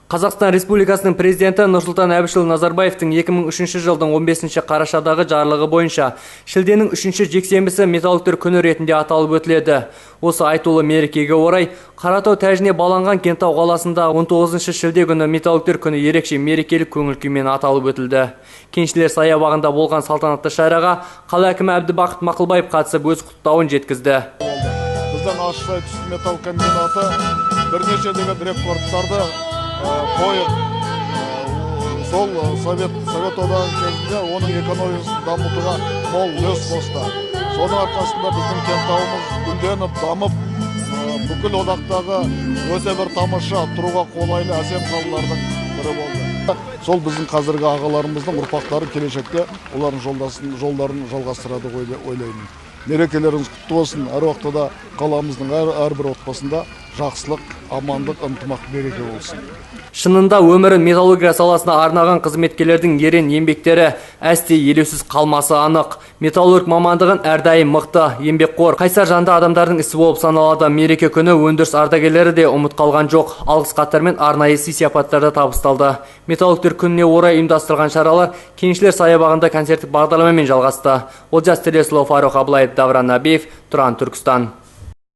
Қазақстан Республикасының президенті Нұрсұлтан Әбішұлы Назарбаевтың 2003 жылдың 15 қарашадағы жарлығы бойынша шілденің 3 жексенбісі металлургтер күні ретінде аталып өтіледі. Осы айтулы мерекеге орай Қаратау тәжіне баланған Кентау қаласында 19 шілде күні металлургтер күні ерекше мерекелік көңіл күймен аталып өтілді. Кеншілер саябағында болған салтанатты шараға қала әкімі Әбдібақыт Мақұлбаев қатысып өз құттықтауын жеткізді. Біздің Ащысай түсті металл комбинаты бірнеше деген рекордтарды қойып, сол Совет одағы кезінде оның экономикасын дамытуға мол үлес қосты. Соның арқасында біздің Кентауымыз гүлденіп, дамып, бүкіл одақтағы өте бір тамаша, тұруға қолайлы әсем қалалардың бірі болды. Сол біздің қазіргі ағаларымыздың ұрпақтары келешекте олардың жолдарын жалғастырады ойлаймын. Мерекелеріңіз құтты болсын. Әр уақытта қаламыздың әрбір отбасында жақсылық, амандық, ынтымақ, береке болсын. Шынында өмірін металлургия саласына арнаған қызметкерлердің ерен еңбектері әсте елеусіз қалмасы анық. Металлург мамандығын әрдайым мықты, еңбекқор, қайсар жанды адамдардың ісі болып саналады. Мереке күні өндіріс ардагерлері де ұмыт қалған жоқ. Алғыс хаттармен арнайы сый-сияпаттарда табысталды. Металлургтер күніне орай ұйымдастырылған шаралар Кеншілер саябағында концерттік бағдарламамен жалғасты. Олжас Телесұлы, Фарух Аблаев, Давран Набиев, Тұран, Түркістан.